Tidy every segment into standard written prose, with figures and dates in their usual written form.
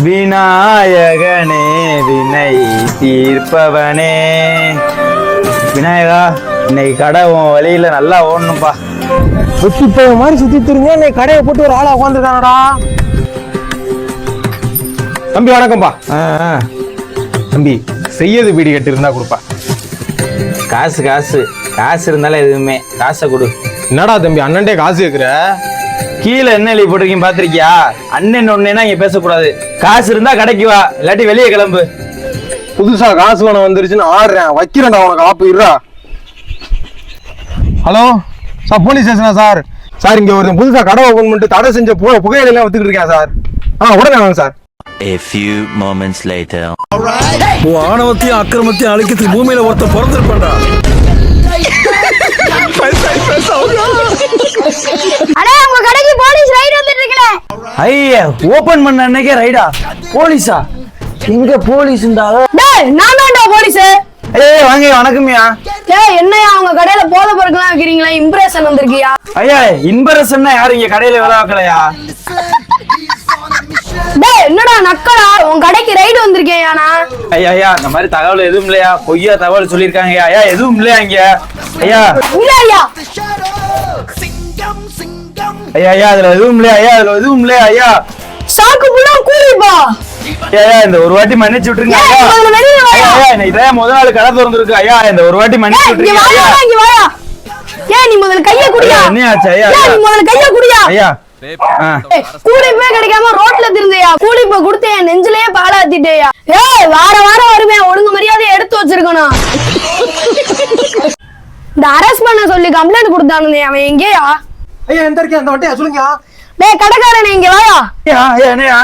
விநாயகனே வினை தீர்ப்பவனே. விநாயகா, இன்னைக்கு கடை உன் வழியில நல்லா ஓடணும்பா. இப்போ மாதிரி சுத்தி திருங்க இன்னைக்கு கடையை போட்டு ஒரு ஆளா உட்காந்துருக்கானடா. தம்பி வணக்கம்ப்பா. தம்பி செய்யது பீடி கட்டு இருந்தா கொடுப்பா. காசு காசு காசு இருந்தாலும் எதுவுமே காசை கொடு. என்னடா தம்பி அண்ணன்டே காசு கேக்குற? கீழே என்ன எழுதி போட்டிருக்கீங்க பாத்திருக்கியா? அண்ணன் ஒன்னேனா இங்க பேசக்கூடாது. காசு இருந்தா கடைக்கு வா, இல்லாட்டி வெளியே கிளம்பு. புதுசா காசு வேணும் வந்துருச்சுன்னு ஆடுறேன், வைக்கிறேன்டா உனக்கு ஆப்பு. இருடா. ஹலோ சார், போலீஸ் ஸ்டேஷனா சார்? சார் இங்க ஒரு புதுசா கடை ஓபன் பண்ணிட்டு தடை செஞ்ச புகையிலாம் வித்துக்கிட்டு இருக்கேன் சார். உடனே வாங்க sir. A few moments later. ஆணவத்தையும் அக்கிரமத்தையும் அழிக்கிறதுக்கு பூமியில ஒருத்தர் பிறந்திருப்பான்டா. அடே உங்க கடைக்கு போலீஸ் ரைட் வந்துட்டு இருக்கல. ஐயா, ஓபன் பண்ண அன்னைக்கே ரைடா? போலீஸா? எங்க போலீஸ்டா? டேய் நான் தான்டா போலீஸ். ஏய் வாங்க, வணக்கம்யா. டேய் என்னையா உங்க கடையில போத பொருட்கள்லாம் விக்கிறீங்களா? இம்ப்ரெஷன் வந்திருக்கியா? ஐயா, இம்பரசன்னா யாரு இங்க கடையில வேலை வைக்கலையா? டேய் என்னடா நக்கலா, உன் கடைக்கு ரைடு வந்திருக்கேன்யா. ஐயா ஐயா, இந்த மாதிரி தகவல் எதுவும் இல்லையா? பொய்யா தகவல் சொல்லிருக்காங்க. ஐயா எதுவும் இல்லையா இங்க? ஐயா இல்ல ஐயா. ஐயா ஐயா, அதுல எதுவும் இல்லையா? ஐயா அதுல எதுவும் இல்லையா? ஐயா சாக்கு புள்ள கூலிப்பா. ஐயா இந்த ஒரு வாட்டி மன்னிச்சு விட்டுருங்க. ஏய், ஐயா முதல்ல வெளிய வாயா. ஐயா, இன்னைக்கு தான் முதல் நாள் கடை திறந்திருக்கு. ஐயா இந்த ஒரு வாட்டி மன்னிச்சு இங்க விட்டுருங்க. வாயா, ஐயா இங்க வாயா. ஏய் நீ முதல்ல கைய குடியா. என்ன ஆச்சு? ஐயா ஏய் நீ முதல்ல கைய குடியா. ஐயா கூலிப்பே கிடைக்காம ரோட்ல திருந்தையா. கூலிப்ப கொடுத்து என் நெஞ்சிலேயே பாலாத்திட்டேயா. ஏய் வாரம் வருவேன், ஒழுங்கு மரியாதை எடுத்து வச்சிருக்கணும். இந்த அரெஸ்ட் பண்ண சொல்லி கம்ப்ளைண்ட் கொடுத்தானே, அவன் எங்கேயா? ஐயா எந்த இருக்கேன் அந்த வட்டியா சொல்லுங்க. டேய் கடைக்காரனே இங்க வாயா. ஐயா என்னையா?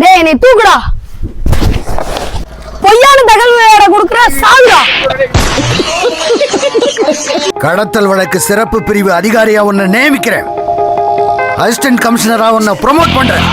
டேய் என்னை தூக்குடா. பொய்யான தகவல் வேற கொடுக்குற சாகுடா. கடத்தல் வழக்கு சிறப்பு பிரிவு அதிகாரியா உன்னை நியமிக்கிறேன். அசிஸ்டன்ட் கமிஷனரா உன்னை ப்ரொமோட் பண்றேன்.